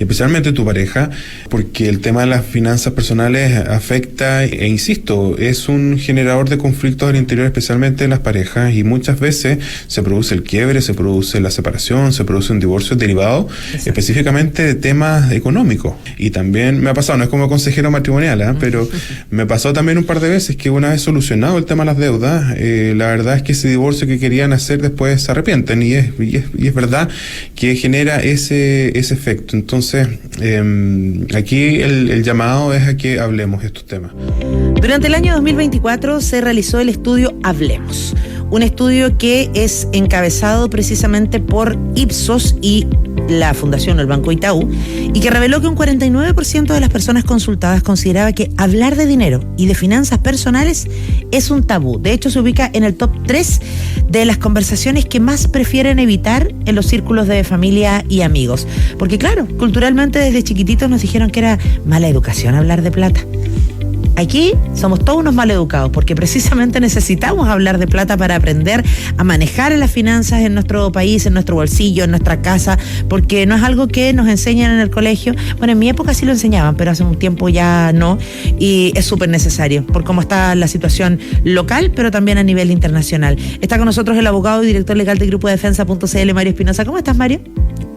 especialmente tu pareja, porque el tema de las finanzas personales afecta, e insisto, es un generador de conflictos al interior, especialmente en las parejas, y muchas veces se produce el quiebre, se produce la separación, se produce un divorcio derivado específicamente de temas económicos. Y también me ha pasado, no es como consejero matrimonial, pero me pasó también un par de veces que una vez solucionado el tema de las deudas, la verdad es que ese divorcio que querían hacer después se arrepienten, y es verdad que genera ese efecto. Entonces, aquí el llamado es a que hablemos de estos temas. Durante el año 2024 se realizó el estudio Hablemos, un estudio que es encabezado precisamente por Ipsos y la Fundación, el Banco Itaú, y que reveló que un 49% de las personas consultadas consideraba que hablar de dinero y de finanzas personales es un tabú. De hecho, se ubica en el top 3 de las conversaciones que más prefieren evitar en los círculos de familia y amigos. Porque claro, culturalmente desde chiquititos nos dijeron que era mala educación hablar de plata. Aquí somos todos unos maleducados porque precisamente necesitamos hablar de plata para aprender a manejar las finanzas en nuestro país, en nuestro bolsillo, en nuestra casa, porque no es algo que nos enseñan en el colegio. Bueno, en mi época sí lo enseñaban, pero hace un tiempo ya no, y es súper necesario por cómo está la situación local, pero también a nivel internacional. Está con nosotros el abogado y director legal del Grupo de Defensa.cl, Mario Espinosa. ¿Cómo estás, Mario?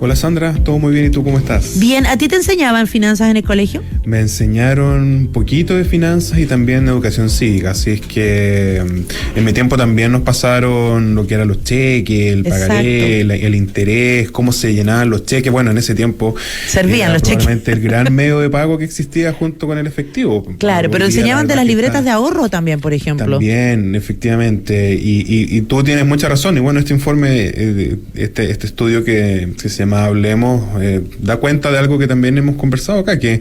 Hola, Sandra, todo muy bien, ¿y tú cómo estás? Bien, ¿a ti te enseñaban finanzas en el colegio? Me enseñaron un poquito de finanzas y también educación cívica, así es que en mi tiempo también nos pasaron lo que eran los cheques, el pagaré, el interés, cómo se llenaban los cheques. Bueno, en ese tiempo servían los cheques. Probablemente el gran medio de pago que existía junto con el efectivo. Claro, pero enseñaban de las libretas de ahorro también, por ejemplo. También, efectivamente, y tú tienes mucha razón, y bueno, este informe, este estudio que se llama Hablemos, da cuenta de algo que también hemos conversado acá, que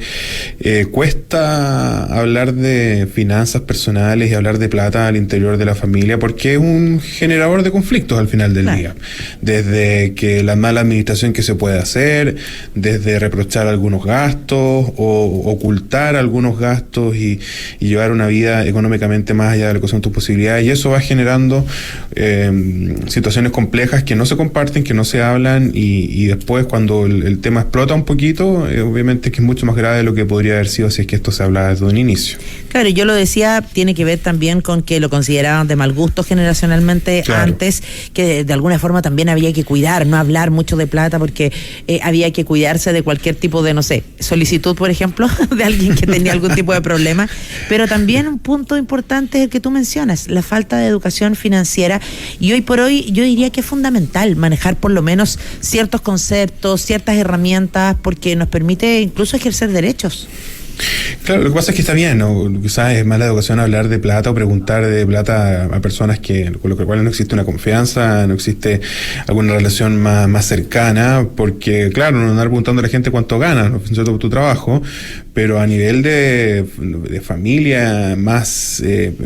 cuesta hablar de finanzas personales y hablar de plata al interior de la familia porque es un generador de conflictos al final del día. Desde que la mala administración que se puede hacer, desde reprochar algunos gastos o ocultar algunos gastos y llevar una vida económicamente más allá de lo que son tus posibilidades, y eso va generando situaciones complejas que no se comparten, que no se hablan, y después cuando el tema explota un poquito, obviamente que es mucho más grave de lo que podría haber sido si es que esto se hablaba desde un inicio. Claro, y yo lo decía, tiene que ver también con que lo consideraban de mal gusto generacionalmente antes, que de alguna forma también había que cuidar, no hablar mucho de plata porque había que cuidarse de cualquier tipo de, no sé, solicitud, por ejemplo, de alguien que tenía algún tipo de problema. Pero también un punto importante es el que tú mencionas, la falta de educación financiera, y hoy por hoy yo diría que es fundamental manejar por lo menos ciertos conceptos, ciertas herramientas, porque nos permite incluso ejercer derechos. Claro, lo que pasa es que está bien, ¿no? Quizás es mala educación hablar de plata o preguntar de plata a personas con lo cual no existe una confianza, no existe alguna relación más cercana, porque claro, no andar preguntando a la gente cuánto gana, ¿no? Sobre tu trabajo, pero a nivel de familia más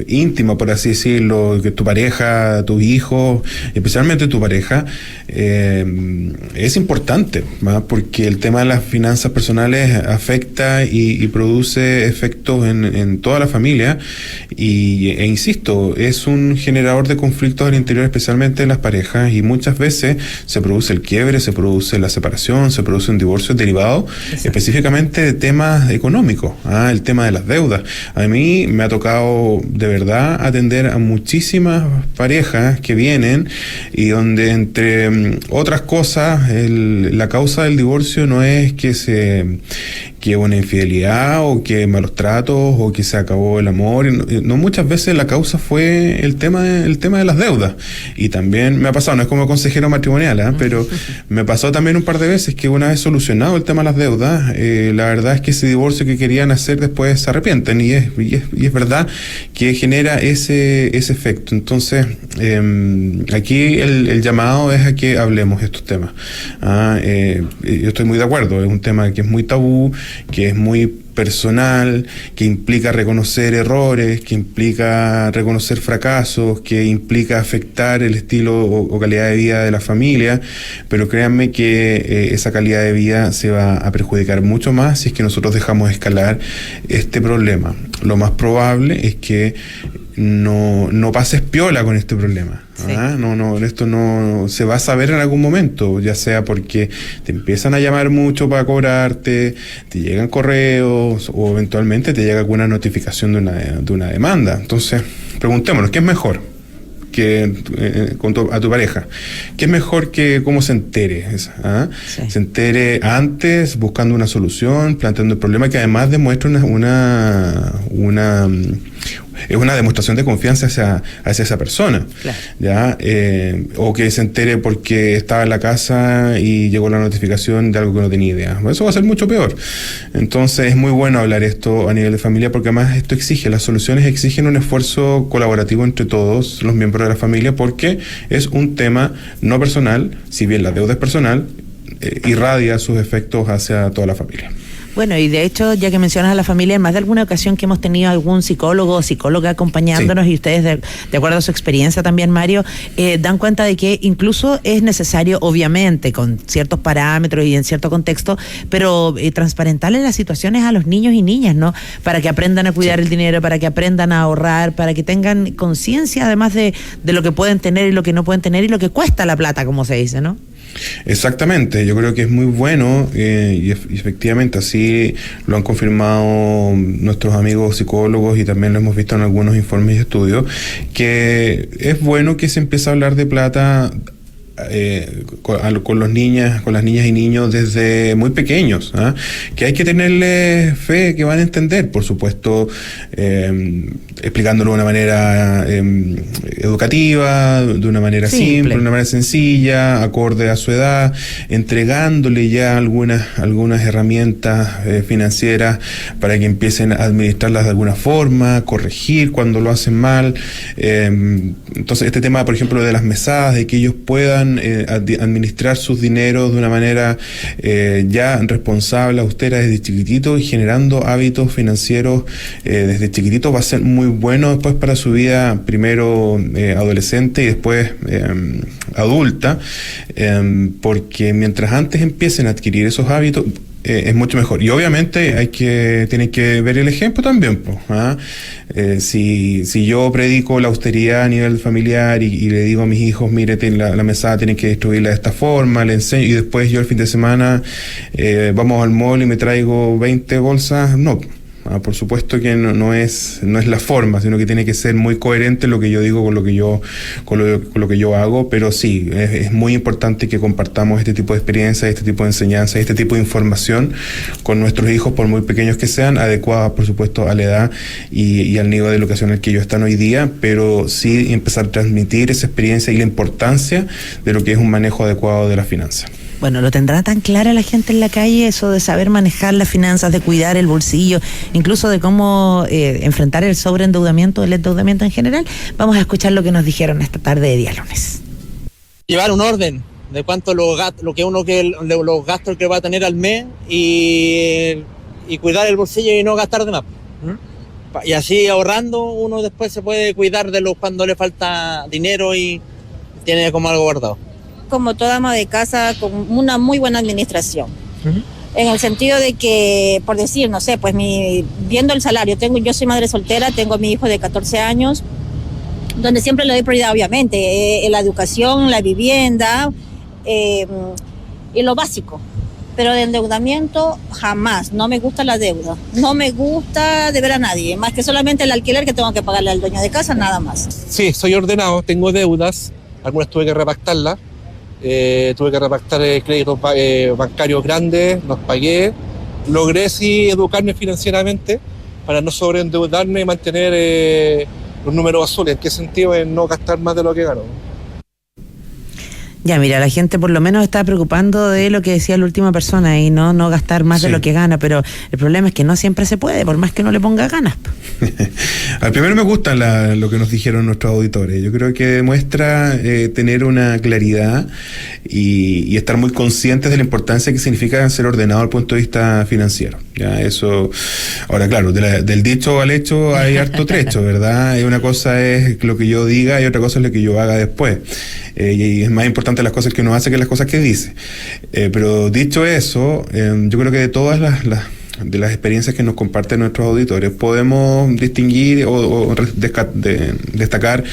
íntima, por así decirlo, que tu pareja, tus hijos, especialmente tu pareja, es importante, ¿no? Porque el tema de las finanzas personales afecta y produce efectos en toda la familia, e insisto, es un generador de conflictos al interior, especialmente en las parejas, y muchas veces se produce el quiebre, se produce la separación, se produce un divorcio derivado específicamente de temas económicos, el tema de las deudas. A mí me ha tocado de verdad atender a muchísimas parejas que vienen y donde, entre otras cosas, la causa del divorcio no es que una infidelidad o que malos tratos o que se acabó el amor. No, muchas veces la causa fue el tema de las deudas. Y también me ha pasado, no es como consejero matrimonial, pero me pasó también un par de veces que una vez solucionado el tema de las deudas, la verdad es que ese divorcio que querían hacer después se arrepienten, y es verdad que genera ese efecto. Entonces, aquí el llamado es a que hablemos de estos temas. Yo estoy muy de acuerdo, es un tema que es muy tabú, que es muy personal, que implica reconocer errores, que implica reconocer fracasos, que implica afectar el estilo o calidad de vida de la familia, pero créanme que esa calidad de vida se va a perjudicar mucho más si es que nosotros dejamos escalar este problema. Lo más probable es que no pases piola con este problema. Sí. Esto no se va a saber en algún momento, ya sea porque te empiezan a llamar mucho para cobrarte, te llegan correos o eventualmente te llega alguna notificación de una demanda. Entonces, preguntémonos, ¿qué es mejor? A tu pareja, ¿qué es mejor que cómo se entere? Sí. Se entere antes, buscando una solución, planteando el problema, que además demuestra es una demostración de confianza hacia esa persona. Claro. ¿Ya? O que se entere porque estaba en la casa y llegó la notificación de algo que no tenía idea. Eso va a ser mucho peor. Entonces es muy bueno hablar esto a nivel de familia, porque además esto las soluciones exigen un esfuerzo colaborativo entre todos los miembros de la familia, porque es un tema no personal, si bien la deuda es personal, irradia sus efectos hacia toda la familia. Bueno, y de hecho, ya que mencionas a la familia, en más de alguna ocasión que hemos tenido algún psicólogo o psicóloga acompañándonos, sí. Y ustedes, de acuerdo a su experiencia también, Mario, dan cuenta de que incluso es necesario, obviamente, con ciertos parámetros y en cierto contexto, pero transparentarle las situaciones a los niños y niñas, ¿no? Para que aprendan a cuidar el dinero, para que aprendan a ahorrar, para que tengan conciencia además de lo que pueden tener y lo que no pueden tener y lo que cuesta la plata, como se dice, ¿no? Exactamente, yo creo que es muy bueno y efectivamente así lo han confirmado nuestros amigos psicólogos y también lo hemos visto en algunos informes y estudios, que es bueno que se empiece a hablar de plata con las niñas y niños desde muy pequeños, que hay que tenerle fe que van a entender, por supuesto, explicándolo de una manera educativa, de una manera simple, de una manera sencilla, acorde a su edad, entregándole ya algunas herramientas financieras para que empiecen a administrarlas de alguna forma, corregir cuando lo hacen mal. Entonces este tema, por ejemplo, de las mesadas, de que ellos puedan administrar sus dineros de una manera ya responsable, austera desde chiquitito, y generando hábitos financieros desde chiquitito, va a ser muy bueno después para su vida, primero adolescente y después adulta, porque mientras antes empiecen a adquirir esos hábitos, es mucho mejor. Y obviamente tienen que ver el ejemplo también, si yo predico la austeridad a nivel familiar y le digo a mis hijos, mire, la mesada tienen que distribuirla de esta forma, le enseño, y después yo el fin de semana vamos al mall y me traigo 20 bolsas, no. Por supuesto que no es la forma, sino que tiene que ser muy coherente lo que yo digo con lo que yo hago, pero sí, es muy importante que compartamos este tipo de experiencias, este tipo de enseñanzas, este tipo de información con nuestros hijos, por muy pequeños que sean, adecuadas por supuesto a la edad y al nivel de educación en el que ellos están hoy día, pero sí empezar a transmitir esa experiencia y la importancia de lo que es un manejo adecuado de las finanzas. Bueno, ¿lo tendrá tan clara la gente en la calle, eso de saber manejar las finanzas, de cuidar el bolsillo, incluso de cómo enfrentar el sobreendeudamiento, el endeudamiento en general? Vamos a escuchar lo que nos dijeron esta tarde de día lunes. Llevar un orden de cuánto los gastos que va a tener al mes y cuidar el bolsillo y no gastar de más. Y así ahorrando uno después se puede cuidar de cuando le falta dinero y tiene como algo guardado. Como toda ama de casa, con una muy buena administración. En el sentido de que, por decir, no sé, pues viendo el salario, yo soy madre soltera, tengo a mi hijo de 14 años, donde siempre le doy prioridad, obviamente, la educación, la vivienda y lo básico. Pero de endeudamiento, jamás. No me gusta la deuda. No me gusta deber a nadie, más que solamente el alquiler que tengo que pagarle al dueño de casa, nada más. Sí, soy ordenado, tengo deudas, algunas tuve que repactarlas. Tuve que repactar créditos bancarios grandes, los pagué. Logré sí educarme financieramente para no sobreendeudarme y mantener los números azules. ¿En qué sentido? En no gastar más de lo que gano. Ya, mira, la gente por lo menos está preocupando de lo que decía la última persona y no gastar más de lo que gana, pero el problema es que no siempre se puede, por más que uno le ponga ganas. Al primero me gusta lo que nos dijeron nuestros auditores. Yo creo que demuestra tener una claridad y estar muy conscientes de la importancia que significa ser ordenado desde el punto de vista financiero. Ya, eso. Ahora, claro, del dicho al hecho hay harto trecho, ¿verdad? Una cosa es lo que yo diga y otra cosa es lo que yo haga después. Y es más importante las cosas que uno hace que las cosas que dice. Pero dicho eso, yo creo que de todas las experiencias que nos comparten nuestros auditores, podemos distinguir o destacar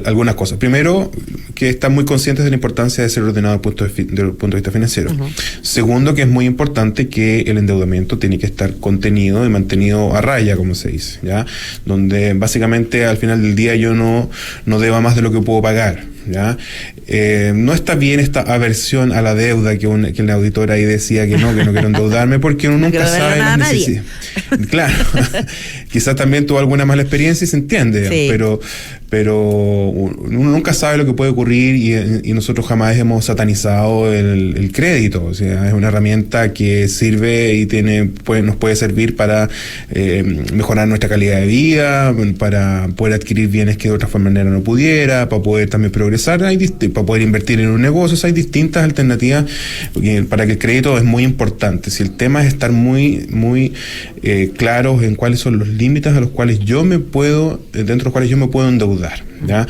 algunas cosas. Primero, que están muy conscientes de la importancia de ser ordenado desde el punto de vista financiero. Uh-huh. Segundo, que es muy importante que el endeudamiento tiene que estar contenido y mantenido a raya, como se dice, ¿ya? Donde básicamente al final del día yo no deba más de lo que puedo pagar, ¿ya? No está bien esta aversión a la deuda que la auditora ahí decía que no quiero endeudarme, porque uno nunca sabe las necesidades. Claro, quizás también tuvo alguna mala experiencia y se entiende, sí. Pero uno nunca sabe lo que puede ocurrir y nosotros jamás hemos satanizado el crédito. O sea, es una herramienta que sirve y nos puede servir para mejorar nuestra calidad de vida, para poder adquirir bienes que de otra manera no pudiera, para poder también progresar, para poder invertir en un negocio. O sea, hay distintas alternativas para que el crédito es muy importante. Si el tema es estar muy claros en cuáles son los límites a los cuales dentro de los cuales yo me puedo endeudar, ¿ya?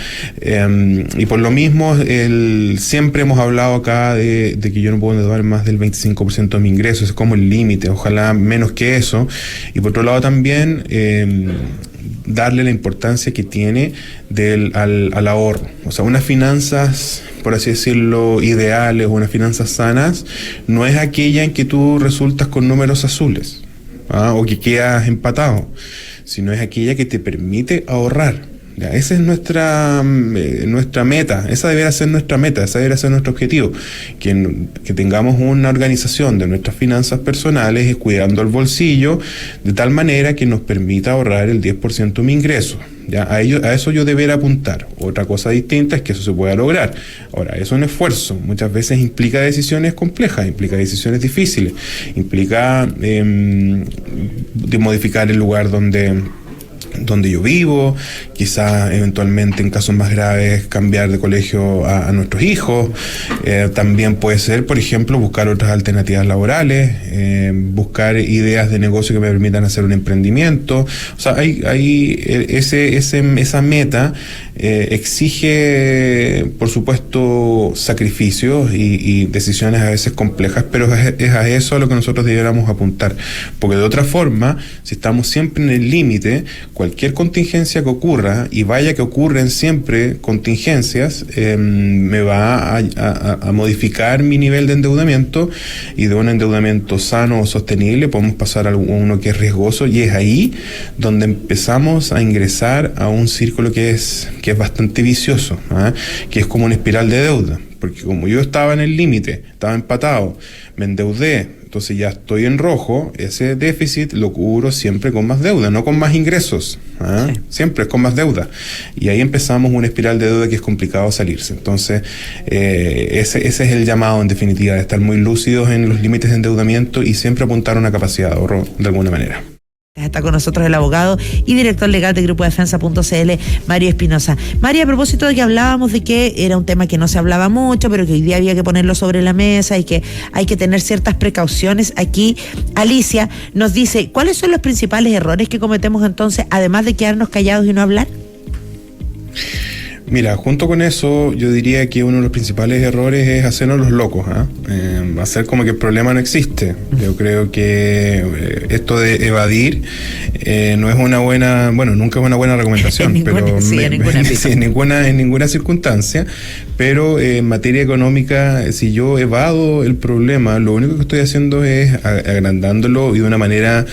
Y por lo mismo siempre hemos hablado acá de que yo no puedo endeudar más del 25% de mi ingreso. Es como el límite, ojalá menos que eso. Y por otro lado también darle la importancia que tiene al ahorro. O sea, unas finanzas, por así decirlo, ideales, unas finanzas sanas, no es aquella en que tú resultas con números azules, o que quedas empatado, sino es aquella que te permite ahorrar. Ya, esa es nuestra meta, esa debería ser nuestra meta, ese debería ser nuestro objetivo, que tengamos una organización de nuestras finanzas personales cuidando el bolsillo de tal manera que nos permita ahorrar el 10% de mi ingreso. Ya, a eso yo debería apuntar. Otra cosa distinta es que eso se pueda lograr. Ahora, eso es un esfuerzo, muchas veces implica decisiones complejas, implica decisiones difíciles, implica de modificar el lugar donde yo vivo, quizás eventualmente en casos más graves cambiar de colegio a nuestros hijos. También puede ser, por ejemplo, buscar otras alternativas laborales, buscar ideas de negocio que me permitan hacer un emprendimiento. O sea, esa meta exige, por supuesto, sacrificios y decisiones a veces complejas, pero es a eso a lo que nosotros debiéramos apuntar, porque de otra forma, si estamos siempre en el límite, cualquier contingencia que ocurra, y vaya que ocurren siempre contingencias, me va a modificar mi nivel de endeudamiento, y de un endeudamiento sano o sostenible podemos pasar a uno que es riesgoso, y es ahí donde empezamos a ingresar a un círculo que es bastante vicioso, que es como una espiral de deuda, porque como yo estaba en el límite, estaba empatado, me endeudé, entonces ya estoy en rojo, ese déficit lo cubro siempre con más deuda, no con más ingresos, sí. Siempre es con más deuda, y ahí empezamos una espiral de deuda que es complicado salirse. Entonces ese es el llamado, en definitiva, de estar muy lúcidos en los límites de endeudamiento y siempre apuntar a una capacidad de ahorro de alguna manera. Está con nosotros el abogado y director legal de Grupo Defensa.cl, Mario Espinosa. María, a propósito de que hablábamos de que era un tema que no se hablaba mucho, pero que hoy día había que ponerlo sobre la mesa y que hay que tener ciertas precauciones, aquí Alicia nos dice, ¿cuáles son los principales errores que cometemos entonces, además de quedarnos callados y no hablar? Mira, junto con eso, yo diría que uno de los principales errores es hacernos los locos, hacer como que el problema no existe. Yo creo que esto de evadir no es una buena, nunca es una buena recomendación, en ninguna circunstancia. Pero en materia económica, si yo evado el problema, lo único que estoy haciendo es agrandándolo y de una manera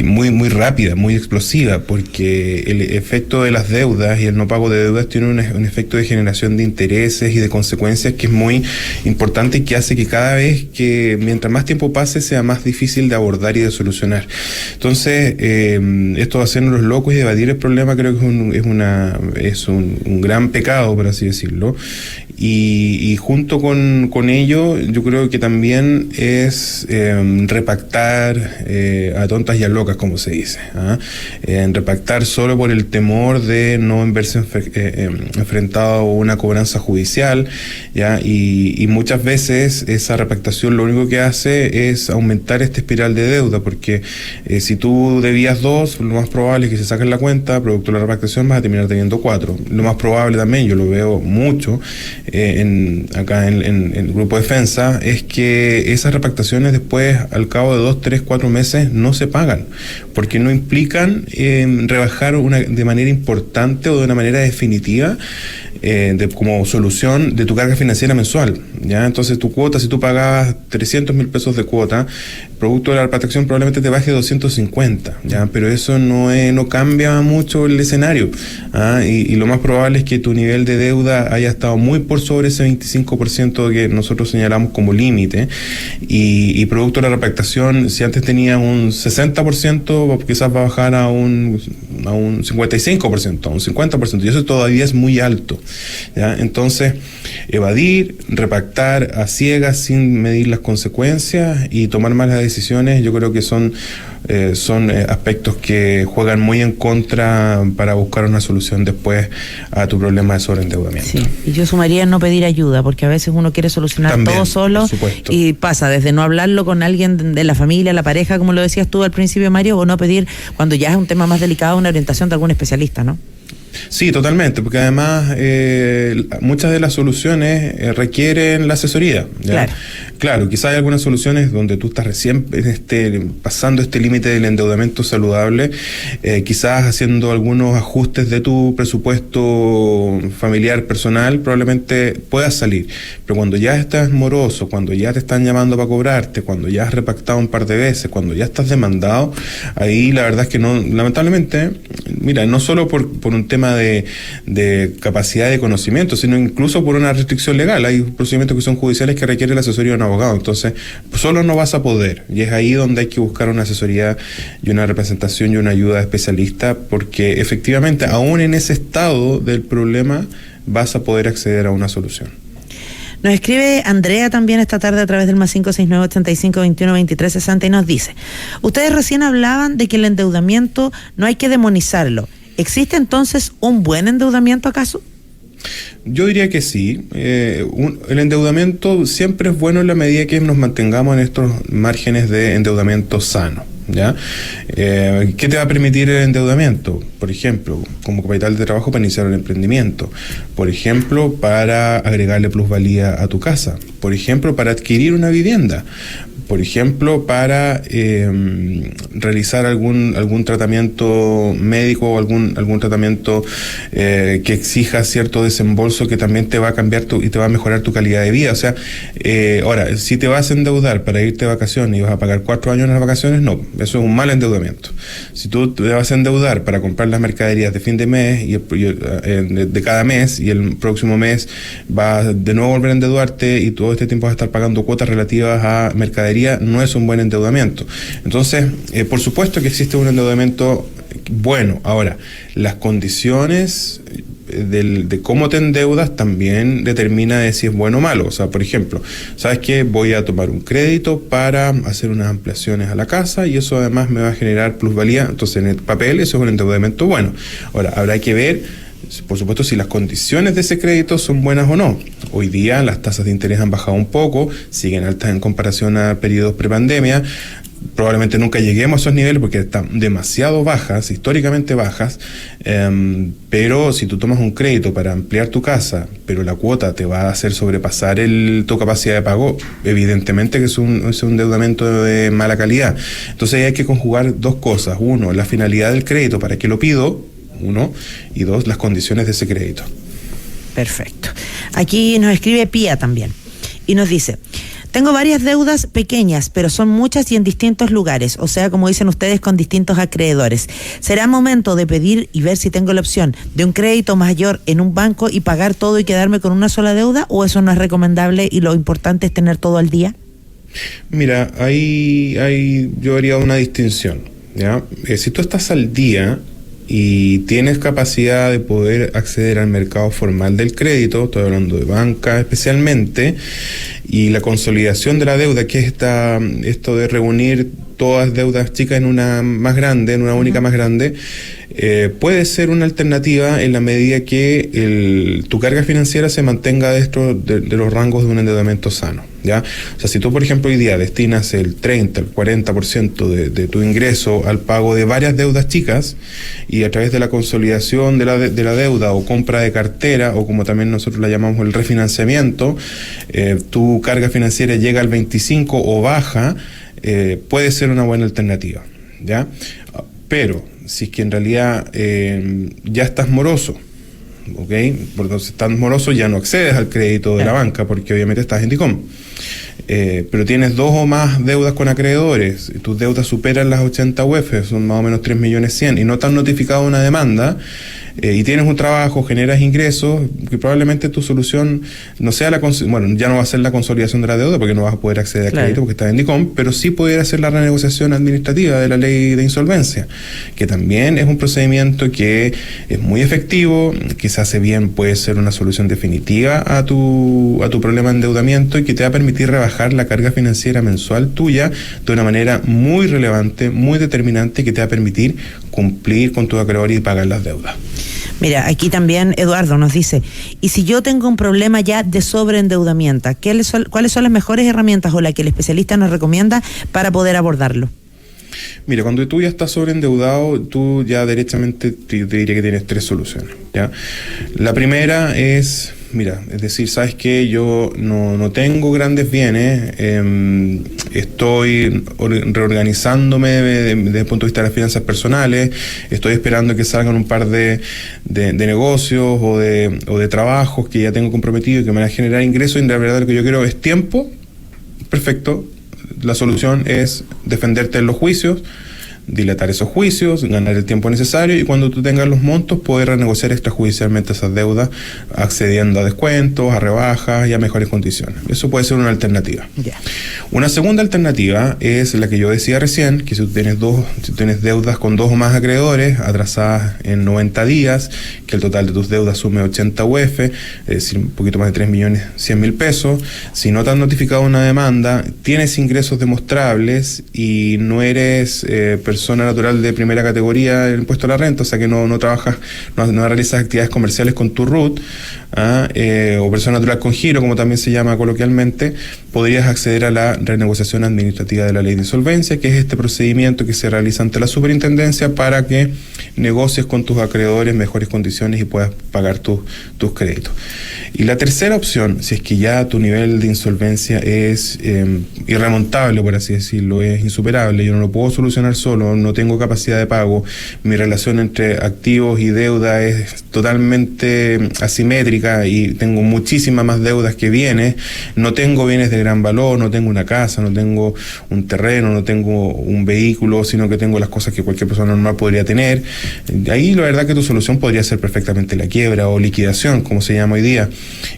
muy, muy rápida, muy explosiva, porque el efecto de las deudas y el no pago de deudas tiene un efecto de generación de intereses y de consecuencias que es muy importante y que hace que cada vez mientras más tiempo pase, sea más difícil de abordar y de solucionar. Entonces, esto de hacernos los locos y de evadir el problema creo que es un gran pecado, por así decirlo. Y junto con ello, yo creo que también es repactar a tontas y a locas, como se dice, repactar solo por el temor de no verse enfrentado a una cobranza judicial, ¿ya? Y muchas veces esa repactación lo único que hace es aumentar esta espiral de deuda, porque si tú debías 2, lo más probable es que se saquen la cuenta, producto de la repactación vas a terminar teniendo 4. Lo más probable también, yo lo veo mucho, acá en el Grupo Defensa, es que esas repactaciones después, al cabo de 2, 3, 4 meses, no se pagan, porque no implican rebajar de manera importante o de una manera definitiva como solución de tu carga financiera mensual, ¿ya? Entonces tu cuota, si tú pagabas 300.000 pesos de cuota, producto de la repatriación probablemente te baje 250, ¿ya? Pero eso no cambia mucho el escenario, ¿ah? Y lo más probable es que tu nivel de deuda haya estado muy por sobre ese 25% que nosotros señalamos como límite, y producto de la repatriación, si antes tenías un 60%, quizás va a bajar a un 55%, a un 50%, y eso todavía es muy alto, ¿ya? Entonces, evadir, repactar a ciegas sin medir las consecuencias y tomar malas decisiones, yo creo que son aspectos que juegan muy en contra para buscar una solución después a tu problema de sobreendeudamiento. Sí, y yo sumaría no pedir ayuda, porque a veces uno quiere solucionar también, todo solo y pasa desde no hablarlo con alguien de la familia, la pareja, como lo decías tú al principio, Mario, o no pedir, cuando ya es un tema más delicado, una orientación de algún especialista, ¿no? Sí, totalmente, porque además muchas de las soluciones requieren la asesoría, ¿ya? Claro, quizás hay algunas soluciones donde tú estás recién pasando este límite del endeudamiento saludable, quizás haciendo algunos ajustes de tu presupuesto familiar personal, probablemente puedas salir, pero cuando ya estás moroso, cuando ya te están llamando para cobrarte, cuando ya has repactado un par de veces, cuando ya estás demandado, ahí la verdad es que no, lamentablemente, mira, no solo por un tema de capacidad de conocimiento, sino incluso por una restricción legal. Hay procedimientos que son judiciales que requieren la asesoría de un abogado, entonces solo no vas a poder, y es ahí donde hay que buscar una asesoría y una representación y una ayuda especialista, porque efectivamente aún en ese estado del problema vas a poder acceder a una solución. Nos escribe Andrea también esta tarde a través del +569-85-21-23-60 y nos dice: ustedes recién hablaban de que el endeudamiento no hay que demonizarlo. ¿Existe entonces un buen endeudamiento acaso? Yo diría que sí. El endeudamiento siempre es bueno en la medida que nos mantengamos en estos márgenes de endeudamiento sano, ¿ya? ¿Qué te va a permitir el endeudamiento? Por ejemplo, como capital de trabajo para iniciar un emprendimiento, por ejemplo, para agregarle plusvalía a tu casa, por ejemplo, para adquirir una vivienda, por ejemplo, para realizar algún tratamiento médico o algún tratamiento que exija cierto desembolso que también te va a cambiar y te va a mejorar tu calidad de vida. O sea, ahora, si te vas a endeudar para irte de vacaciones y vas a pagar 4 años en las vacaciones, no, eso es un mal endeudamiento. Si tú te vas a endeudar para comprar las mercaderías de fin de mes y de cada mes, y el próximo mes vas de nuevo a volver a endeudarte y todo este tiempo vas a estar pagando cuotas relativas a mercadería, no es un buen endeudamiento. Entonces, por supuesto que existe un endeudamiento bueno. Ahora, las condiciones de cómo te endeudas también determina de si es bueno o malo. O sea, por ejemplo, ¿sabes qué? Voy a tomar un crédito para hacer unas ampliaciones a la casa y eso además me va a generar plusvalía. Entonces, en el papel eso es un endeudamiento bueno. Ahora, habrá que ver, por supuesto, si las condiciones de ese crédito son buenas o no. Hoy día las tasas de interés han bajado un poco, siguen altas en comparación a periodos prepandemia. Probablemente nunca lleguemos a esos niveles porque están demasiado bajas, históricamente bajas, pero si tú tomas un crédito para ampliar tu casa, pero la cuota te va a hacer sobrepasar tu capacidad de pago, evidentemente que es un endeudamiento de mala calidad. Entonces hay que conjugar dos cosas: uno, la finalidad del crédito, para qué lo pido, uno, y dos, las condiciones de ese crédito. Perfecto. Aquí nos escribe Pía también y nos dice: tengo varias deudas pequeñas, pero son muchas y en distintos lugares, o sea, como dicen ustedes, con distintos acreedores. ¿Será momento de pedir y ver si tengo la opción de un crédito mayor en un banco y pagar todo y quedarme con una sola deuda, o eso no es recomendable y lo importante es tener todo al día? Mira, ahí yo haría una distinción, ¿ya? Si tú estás al día y tienes capacidad de poder acceder al mercado formal del crédito, estoy hablando de banca especialmente, y la consolidación de la deuda, que es esto de reunir todas deudas chicas en una más grande, en una única más grande, puede ser una alternativa en la medida que tu carga financiera se mantenga dentro de los rangos de un endeudamiento sano, ¿ya? O sea, si tú, por ejemplo, hoy día destinas el 30, el 40% de tu ingreso al pago de varias deudas chicas, y a través de la consolidación de la deuda o compra de cartera, o como también nosotros la llamamos el refinanciamiento, tu carga financiera llega al 25 o baja, puede ser una buena alternativa, ¿ya? Pero si es que en realidad ya estás moroso, ¿ok? Porque si estás moroso ya no accedes al crédito de la banca, porque obviamente estás en DICOM. Pero tienes 2 o más deudas con acreedores, y tus deudas superan las 80 UF, son más o menos 3.100.000, y no te han notificado una demanda, y tienes un trabajo, generas ingresos, que probablemente tu solución no sea ya no va a ser la consolidación de la deuda, porque no vas a poder acceder al crédito porque estás en DICOM, pero sí pudiera ser la renegociación administrativa de la ley de insolvencia, que también es un procedimiento que es muy efectivo, quizás puede ser una solución definitiva a tu problema de endeudamiento, y que te va a permitir rebajar la carga financiera mensual tuya de una manera muy relevante, muy determinante, que te va a permitir cumplir con tus acreedores y pagar las deudas. Mira, aquí también Eduardo nos dice, y si yo tengo un problema ya de sobreendeudamiento, ¿cuáles son las mejores herramientas o la que el especialista nos recomienda para poder abordarlo? Mira, cuando tú ya estás sobreendeudado, tú ya derechamente te diría que tienes 3 soluciones, ¿ya? La primera es, es decir, ¿sabes qué? Yo no tengo grandes bienes, estoy reorganizándome desde el punto de vista de las finanzas personales, estoy esperando que salgan un par de negocios o de trabajos que ya tengo comprometido y que me van a generar ingresos, y la verdad lo que yo quiero es tiempo. Perfecto. La solución es defenderte en los juicios, dilatar esos juicios, ganar el tiempo necesario, y cuando tú tengas los montos poder renegociar extrajudicialmente esas deudas, accediendo a descuentos, a rebajas y a mejores condiciones. Eso puede ser una alternativa. Yeah. Una segunda alternativa es la que yo decía recién, que si tú tienes deudas con 2 o más acreedores atrasadas en 90 días, que el total de tus deudas sume 80 UF, es decir, un poquito más de 3.100.000 pesos, si no te han notificado una demanda, tienes ingresos demostrables y no eres persona natural de primera categoría el impuesto a la renta, o sea que no trabajas, no realizas actividades comerciales con tu RUT, o persona natural con giro, como también se llama coloquialmente, podrías acceder a la renegociación administrativa de la ley de insolvencia, que es este procedimiento que se realiza ante la superintendencia para que negocies con tus acreedores mejores condiciones y puedas pagar tus créditos. Y la tercera opción, si es que ya tu nivel de insolvencia es irremontable, por así decirlo, es insuperable, yo no lo puedo solucionar solo, no tengo capacidad de pago, mi relación entre activos y deuda es totalmente asimétrica y tengo muchísimas más deudas que bienes, no tengo bienes de gran valor, no tengo una casa, no tengo un terreno, no tengo un vehículo, sino que tengo las cosas que cualquier persona normal podría tener. Ahí la verdad que tu solución podría ser perfectamente la quiebra o liquidación, como se llama hoy día,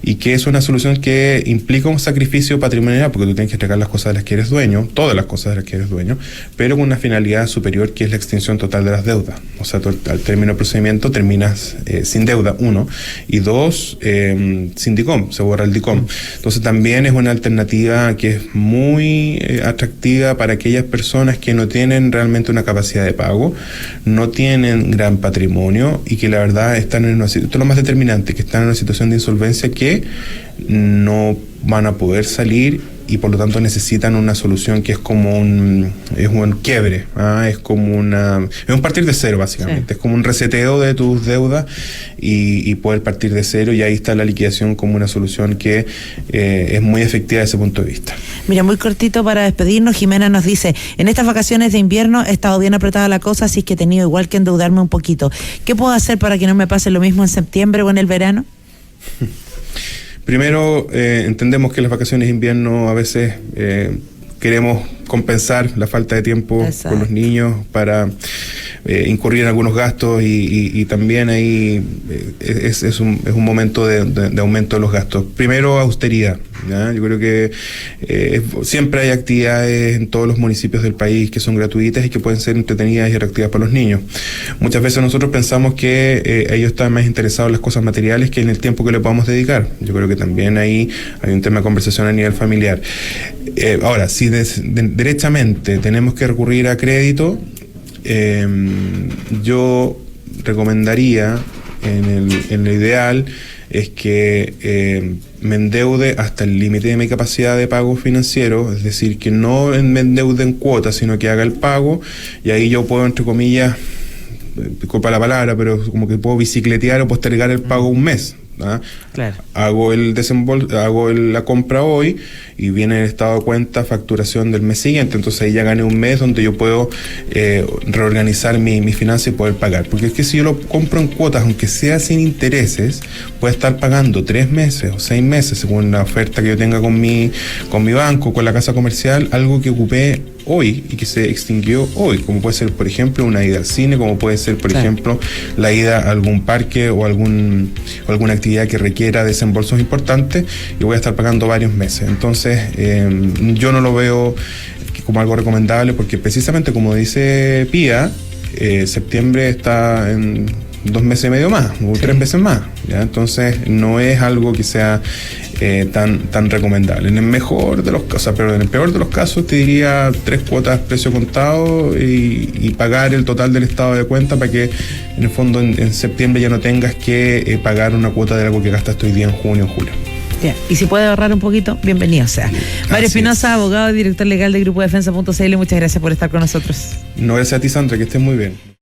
y que es una solución que implica un sacrificio patrimonial, porque tú tienes que entregar las cosas de las que eres dueño, todas las cosas de las que eres dueño, pero con una finalidad superior, que es la extinción total de las deudas. O sea, tú, al término del procedimiento terminas sin deuda, 1, y 2, sin DICOM, se borra el DICOM. Entonces también es una alternativa que es muy atractiva para aquellas personas que no tienen realmente una capacidad de pago, no tienen gran patrimonio y que la verdad están en una situación, esto es lo más determinante, que están en una situación de insolvencia que no van a poder salir, y por lo tanto necesitan una solución que es como un quiebre, es como es un partir de cero básicamente, sí. Es como un reseteo de tus deudas y poder partir de cero, y ahí está la liquidación como una solución que es muy efectiva desde ese punto de vista. Mira, muy cortito para despedirnos, Jimena nos dice, en estas vacaciones de invierno he estado bien apretada la cosa, así que he tenido igual que endeudarme un poquito. ¿Qué puedo hacer para que no me pase lo mismo en septiembre o en el verano? Primero, entendemos que las vacaciones de invierno a veces queremos compensar la falta de tiempo con los niños para incurrir en algunos gastos y también ahí es un momento de aumento de los gastos. Primero, austeridad, ¿ya? Yo creo que siempre hay actividades en todos los municipios del país que son gratuitas y que pueden ser entretenidas y atractivas para los niños. Muchas veces nosotros pensamos que ellos están más interesados en las cosas materiales que en el tiempo que le podamos dedicar. Yo creo que también ahí hay un tema de conversación a nivel familiar. Ahora, si derechamente tenemos que recurrir a crédito, yo recomendaría en lo ideal es que me endeude hasta el límite de mi capacidad de pago financiero, es decir, que no me endeude en cuotas, sino que haga el pago, y ahí yo puedo, entre comillas, disculpa la palabra, pero como que puedo bicicletear o postergar el pago un mes. ¿Ah? Claro. Hago la compra hoy y viene el estado de cuenta, facturación del mes siguiente, entonces ahí ya gané un mes donde yo puedo reorganizar mi finanza y poder pagar, porque es que si yo lo compro en cuotas, aunque sea sin intereses, puedo estar pagando 3 meses o 6 meses según la oferta que yo tenga con mi banco, con la casa comercial, algo que ocupé hoy y que se extinguió hoy, como puede ser, por ejemplo, una ida al cine, como puede ser, por ejemplo, la ida a algún parque o alguna actividad que requiera desembolsos importantes, y voy a estar pagando varios meses. Entonces, yo no lo veo como algo recomendable, porque precisamente como dice Pía, septiembre está en 2 meses y medio más, o 3 meses más, ¿ya? Entonces no es algo que sea tan recomendable. En el mejor de los casos, pero en el peor de los casos te diría 3 cuotas precio contado y pagar el total del estado de cuenta, para que en el fondo en septiembre ya no tengas que pagar una cuota de algo que gastaste hoy día en junio o julio. Y si puede ahorrar un poquito, bienvenido sea. Mario Espinosa, abogado y director legal de Grupo Defensa.cl, muchas gracias por estar con nosotros. No, gracias a ti, Sandra, que estés muy bien.